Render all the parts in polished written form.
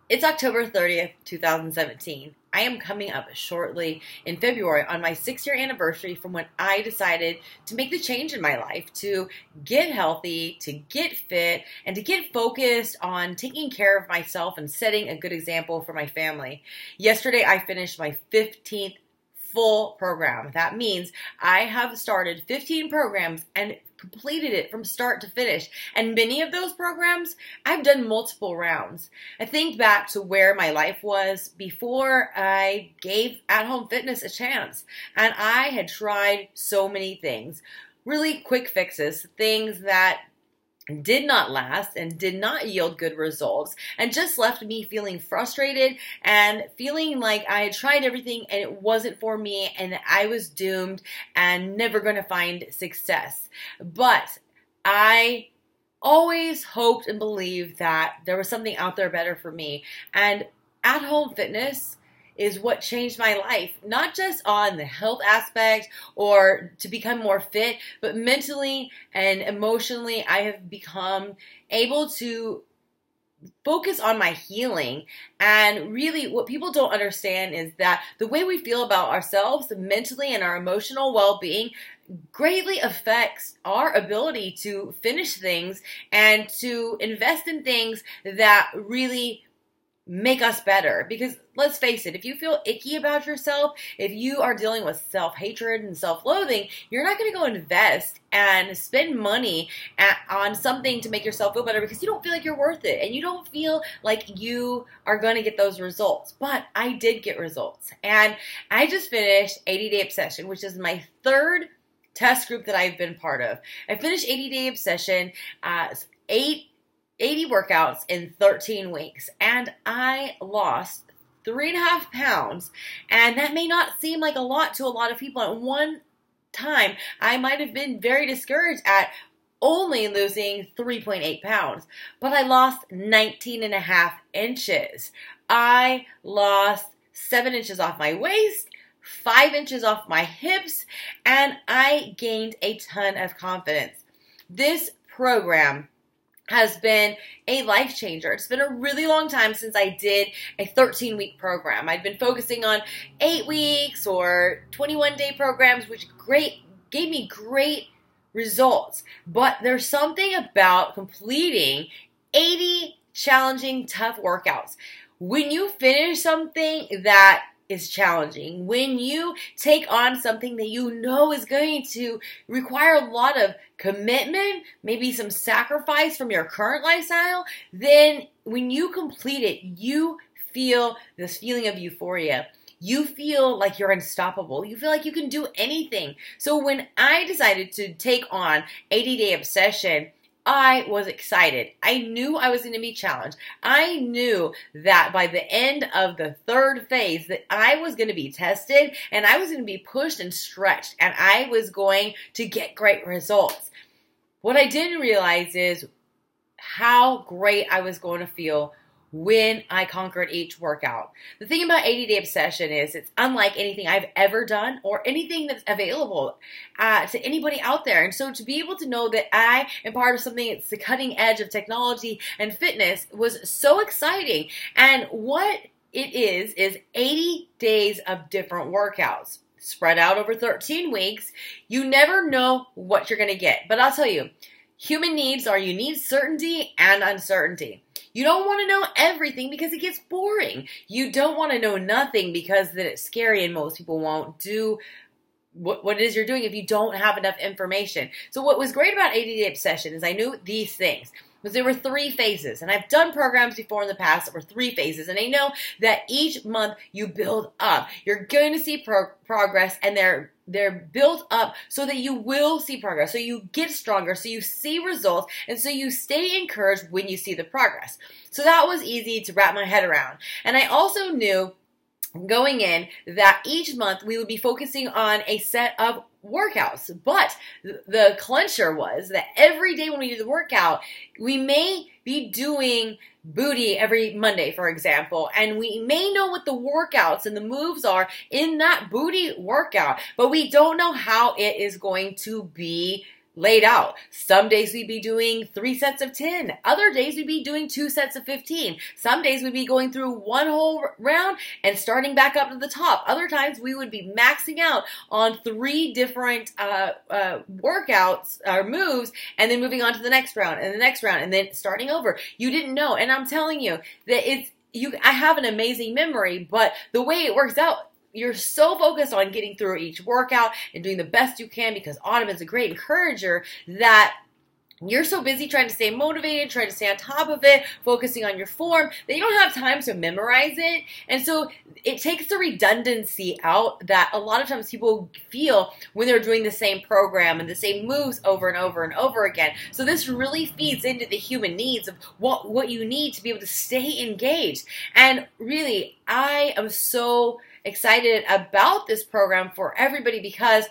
It's October 30th, 2017. I am coming up shortly in February on my 6-year anniversary from when I decided to make the change in my life, to get healthy, to get fit, and to get focused on taking care of myself and setting a good example for my family. Yesterday, I finished my 15th full program. That means I have started 15 programs and completed it from start to finish. And many of those programs, I've done multiple rounds. I think back to where my life was before I gave at-home fitness a chance. And I had tried so many things. Really quick fixes, things that did not last and did not yield good results and just left me feeling frustrated and feeling like I had tried everything and it wasn't for me and I was doomed and never going to find success. But I always hoped and believed that there was something out there better for me. And at-home fitness is what changed my life, not just on the health aspect or to become more fit, but mentally and emotionally, I have become able to focus on my healing. And really what people don't understand is that the way we feel about ourselves mentally and our emotional well-being greatly affects our ability to finish things and to invest in things that really make us better. Because let's face it, if you feel icky about yourself, if you are dealing with self-hatred and self-loathing, you're not going to go invest and spend money on something to make yourself feel better because you don't feel like you're worth it and you don't feel like you are going to get those results. But I did get results. And I just finished 80-Day Obsession, which is my third test group that I've been part of. I finished 80-Day Obsession, 80 workouts in 13 weeks, and I lost 3.5 pounds, and that may not seem like a lot to a lot of people. At one time, I might have been very discouraged at only losing 3.8 pounds, but I lost 19.5 inches. I lost 7 inches off my waist, 5 inches off my hips, and I gained a ton of confidence. This program has been a life changer. It's been a really long time since I did a 13-week program. I'd been focusing on 8 weeks or 21-day programs, which gave me great results. But there's something about completing 80 challenging, tough workouts. When you finish something that is challenging, when you take on something that you know is going to require a lot of commitment, maybe some sacrifice from your current lifestyle, then when you complete it, you feel this feeling of euphoria. You feel like you're unstoppable. You feel like you can do anything. So when I decided to take on 80-Day Obsession, I was excited. I knew I was going to be challenged. I knew that by the end of the third phase that I was going to be tested and I was going to be pushed and stretched and I was going to get great results. What I didn't realize is how great I was going to feel when I conquered each workout. The thing about 80-Day Obsession is it's unlike anything I've ever done or anything that's available to anybody out there. And so to be able to know that I am part of something that's the cutting edge of technology and fitness was so exciting. And what it is 80 days of different workouts spread out over 13 weeks. You never know what you're going to get. But I'll tell you, human needs are you need certainty and uncertainty. You don't want to know everything because it gets boring. You don't want to know nothing because then it's scary and most people won't do what it is you're doing if you don't have enough information. So what was great about 80-Day Obsession is I knew these things. Because there were 3 phases. And I've done programs before in the past that were 3 phases. And I know that each month you build up. You're going to see progress and they're built up so that you will see progress. So you get stronger, so you see results, and so you stay encouraged when you see the progress. So that was easy to wrap my head around. And I also knew going in that each month we would be focusing on a set of workouts. But the clincher was that every day when we do the workout, we may be doing booty every Monday, for example, and we may know what the workouts and the moves are in that booty workout, but we don't know how it is going to be laid out. Some days we'd be doing 3 sets of 10. Other days we'd be doing 2 sets of 15. Some days we'd be going through one whole round and starting back up to the top. Other times we would be maxing out on 3 different workouts or moves and then moving on to the next round and the next round and then starting over. You didn't know. And I'm telling you that I have an amazing memory, but the way it works out, you're so focused on getting through each workout and doing the best you can because Autumn is a great encourager that you're so busy trying to stay motivated, trying to stay on top of it, focusing on your form, that you don't have time to memorize it. And so it takes the redundancy out that a lot of times people feel when they're doing the same program and the same moves over and over and over again. So this really feeds into the human needs of what you need to be able to stay engaged. And really, I am so excited about this program for everybody because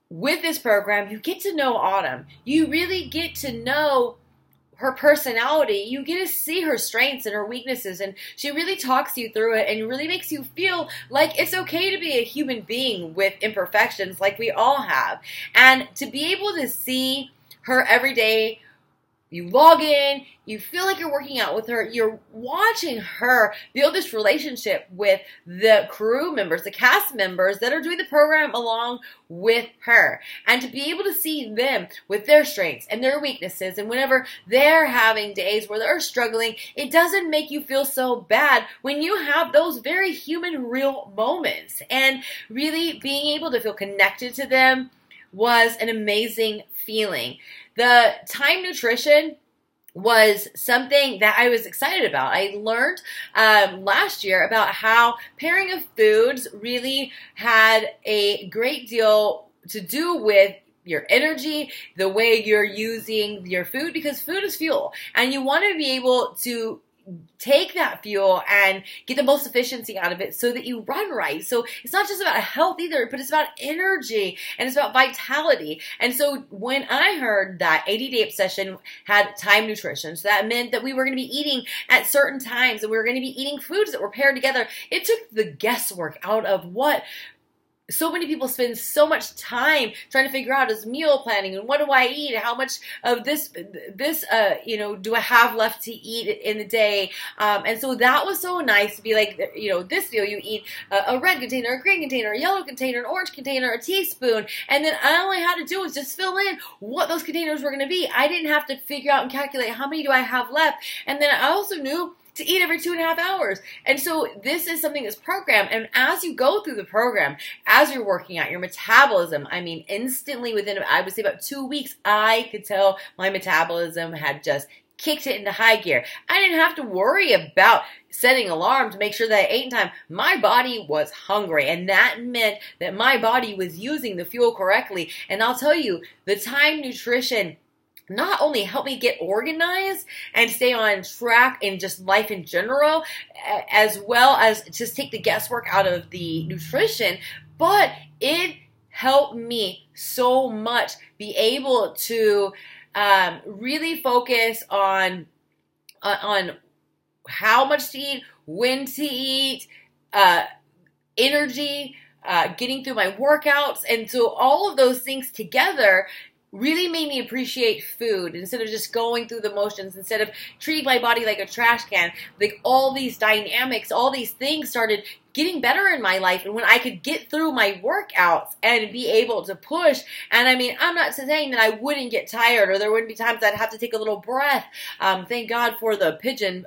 with this program, you get to know Autumn. You really get to know her personality. You get to see her strengths and her weaknesses, and she really talks you through it and really makes you feel like it's okay to be a human being with imperfections like we all have. And to be able to see her every day, you log in, you feel like you're working out with her, you're watching her build this relationship with the crew members, the cast members that are doing the program along with her. And to be able to see them with their strengths and their weaknesses, and whenever they're having days where they're struggling, it doesn't make you feel so bad when you have those very human, real moments. And really being able to feel connected to them was an amazing feeling. The time nutrition was something that I was excited about. I learned last year about how pairing of foods really had a great deal to do with your energy, the way you're using your food, because food is fuel. And you want to be able to take that fuel and get the most efficiency out of it so that you run right. So it's not just about health either, but it's about energy and it's about vitality. And so when I heard that 80-Day Obsession had time nutrition, so that meant that we were going to be eating at certain times and we were going to be eating foods that were paired together, it took the guesswork out of what so many people spend so much time trying to figure out is meal planning and what do I eat? How much of this do I have left to eat in the day? And so that was so nice to be like, this meal you eat a red container, a green container, a yellow container, an orange container, a teaspoon. And then I only had to do was just fill in what those containers were going to be. I didn't have to figure out and calculate how many do I have left. And then I also knew to eat every 2.5 hours. And so this is something that's programmed. And as you go through the program, as you're working out your metabolism, instantly within, I would say about 2 weeks, I could tell my metabolism had just kicked it into high gear. I didn't have to worry about setting alarm to make sure that I ate in time. My body was hungry, and that meant that my body was using the fuel correctly. And I'll tell you, the time nutrition not only help me get organized and stay on track in just life in general, as well as just take the guesswork out of the nutrition, but it helped me so much be able to really focus on how much to eat, when to eat, energy, getting through my workouts. And so all of those things together really made me appreciate food instead of just going through the motions, instead of treating my body like a trash can. Like all these dynamics, all these things started getting better in my life. And when I could get through my workouts and be able to push, and I'm not saying that I wouldn't get tired or there wouldn't be times I'd have to take a little breath. Thank God for the pigeon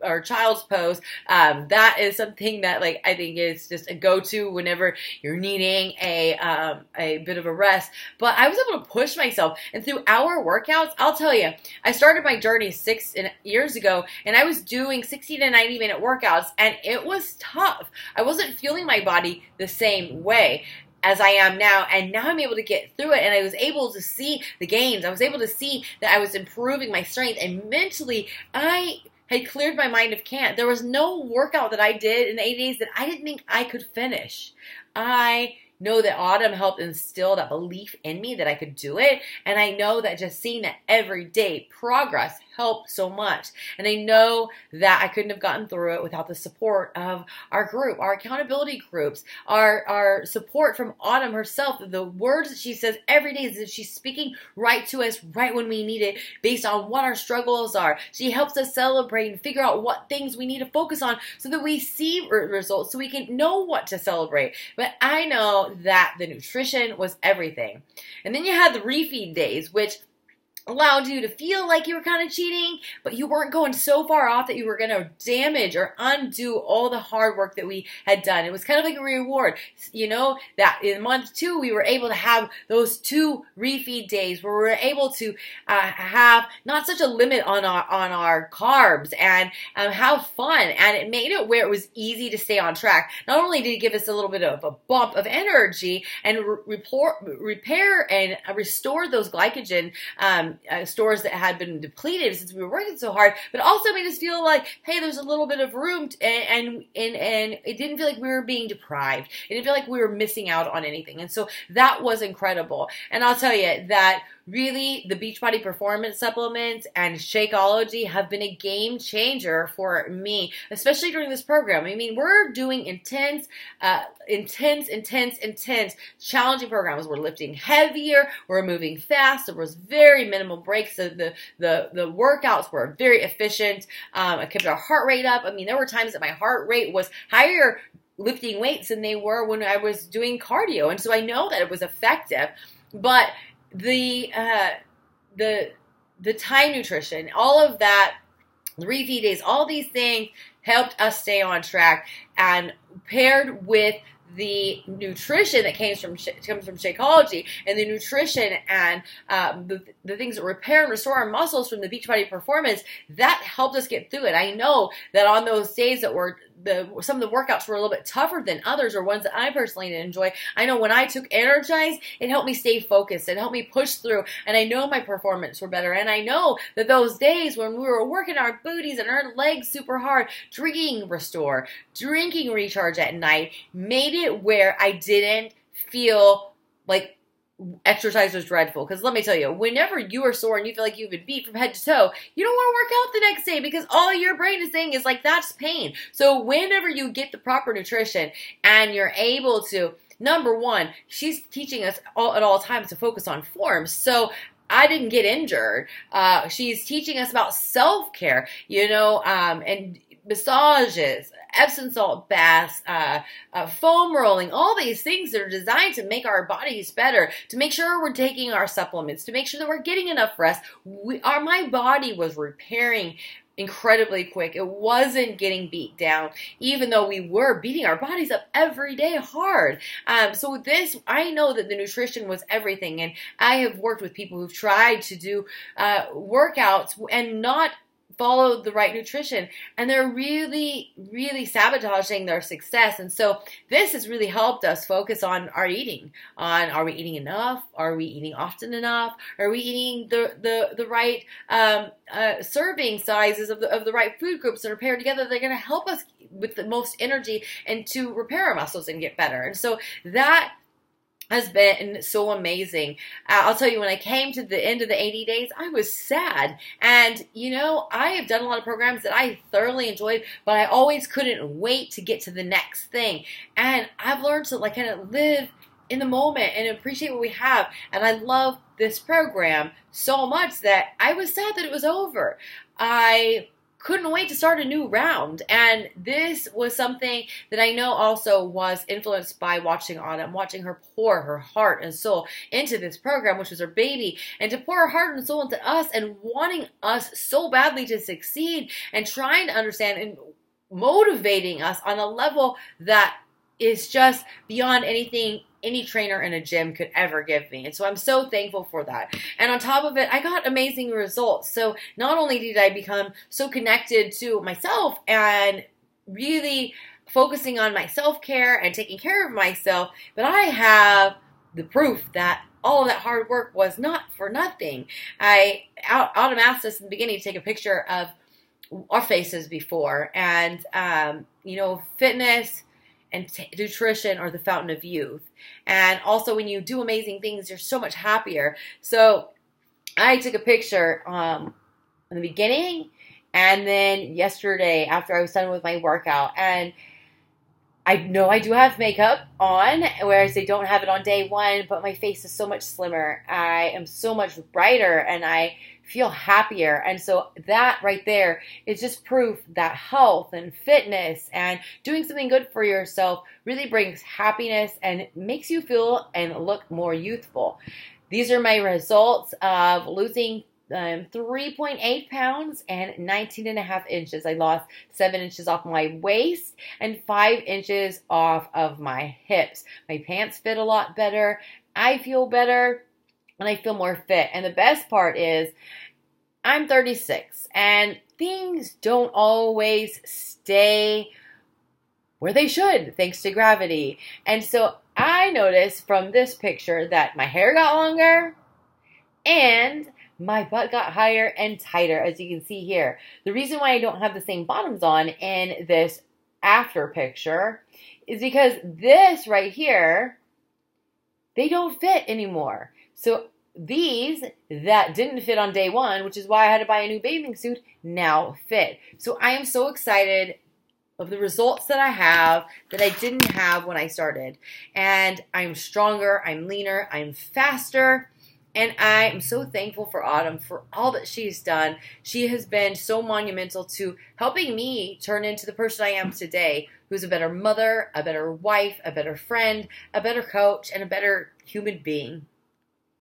or child's pose. That is something that I think is just a go-to whenever you're needing a bit of a rest. But I was able to push myself, and through our workouts, I'll tell you, I started my journey 6 years ago, and I was doing 60 to 90-minute workouts, and it was tough. I wasn't feeling my body the same way as I am now, and now I'm able to get through it, and I was able to see the gains. I was able to see that I was improving my strength, and mentally, I had cleared my mind of can't. There was no workout that I did in the 80 days that I didn't think I could finish. I know that Autumn helped instill that belief in me that I could do it, and I know that just seeing that everyday progress helped so much. And I know that I couldn't have gotten through it without the support of our group, our accountability groups, our support from Autumn herself. The words that she says every day is that she's speaking right to us right when we need it based on what our struggles are. She helps us celebrate and figure out what things we need to focus on so that we see results, so we can know what to celebrate. But I know that the nutrition was everything. And then you had the Refeed Days, which allowed you to feel like you were kind of cheating, but you weren't going so far off that you were going to damage or undo all the hard work that we had done. It was kind of like a reward. You know, that in month 2, we were able to have those 2 refeed days where we were able to have not such a limit on our carbs and have fun. And it made it where it was easy to stay on track. Not only did it give us a little bit of a bump of energy and repair and restore those glycogen stores that had been depleted since we were working so hard, but also made us feel like, hey, there's a little bit of room, and it didn't feel like we were being deprived. It didn't feel like we were missing out on anything. And so that was incredible. And I'll tell you that really, the Beachbody Performance Supplements and Shakeology have been a game changer for me, especially during this program. I mean, we're doing intense, challenging programs. We're lifting heavier, we're moving fast, there was very minimal breaks. So the workouts were very efficient. I kept our heart rate up. I mean, there were times that my heart rate was higher lifting weights than they were when I was doing cardio. And so I know that it was effective, but the time nutrition, all of that, the refeed days, all these things helped us stay on track, and paired with the nutrition that comes from Shakeology and the nutrition and the things that repair and restore our muscles from the Beachbody Performance, that helped us get through it. I know that on those days that were some of the workouts were a little bit tougher than others, or ones that I personally didn't enjoy, I know when I took Energize, it helped me stay focused. It helped me push through, and I know my performance were better. And I know that those days when we were working our booties and our legs super hard, drinking Restore, drinking Recharge at night, made it where I didn't feel like exercise was dreadful. Because let me tell you, whenever you are sore and you feel like you've been beat from head to toe, you don't want to work out the next day, because all your brain is saying is like, that's pain. So whenever you get the proper nutrition and you're able to, number one, she's teaching us at all times to focus on form. So I didn't get injured. She's teaching us about self-care, and massages, Epsom salt baths, foam rolling, all these things that are designed to make our bodies better, to make sure we're taking our supplements, to make sure that we're getting enough rest. My body was repairing incredibly quick. It wasn't getting beat down, even though we were beating our bodies up every day hard. So I know that the nutrition was everything, and I have worked with people who've tried to do workouts and not follow the right nutrition, and they're really, really sabotaging their success. And so this has really helped us focus on our eating, on, are we eating enough? Are we eating often enough? Are we eating the right serving sizes of the right food groups that are paired together? They're going to help us with the most energy and to repair our muscles and get better. And so that has been so amazing. I'll tell you, when I came to the end of the 80 days, I was sad. And, I have done a lot of programs that I thoroughly enjoyed, but I always couldn't wait to get to the next thing. And I've learned to kind of live in the moment and appreciate what we have. And I love this program so much that I was sad that it was over. I couldn't wait to start a new round. And this was something that I know also was influenced by watching Autumn, watching her pour her heart and soul into this program, which was her baby, and to pour her heart and soul into us and wanting us so badly to succeed and trying to understand and motivating us on a level that is just beyond anything any trainer in a gym could ever give me. And so I'm so thankful for that. And on top of it, I got amazing results. So not only did I become so connected to myself and really focusing on my self-care and taking care of myself, but I have the proof that all of that hard work was not for nothing. Autumn asked us in the beginning to take a picture of our faces before, and fitness and nutrition are the fountain of youth. And also, when you do amazing things, you're so much happier. So I took a picture in the beginning and then yesterday after I was done with my workout. And I know I do have makeup on, whereas I don't have it on day one, but my face is so much slimmer. I am so much brighter and I feel happier. And so that right there is just proof that health and fitness and doing something good for yourself really brings happiness and makes you feel and look more youthful. These are my results of losing 3.8 pounds and 19 and a half inches. I lost 7 inches off my waist and 5 inches off of my hips. My pants fit a lot better. I feel better and I feel more fit. And the best part is I'm 36 and things don't always stay where they should thanks to gravity. And so I noticed from this picture that my hair got longer and my butt got higher and tighter, as you can see here. The reason why I don't have the same bottoms on in this after picture is because this right here, they don't fit anymore. So these that didn't fit on day one, which is why I had to buy a new bathing suit, now fit. So I am so excited of the results that I have that I didn't have when I started. And I'm stronger, I'm leaner, I'm faster. And I am so thankful for Autumn for all that she's done. She has been so monumental to helping me turn into the person I am today, who's a better mother, a better wife, a better friend, a better coach, and a better human being.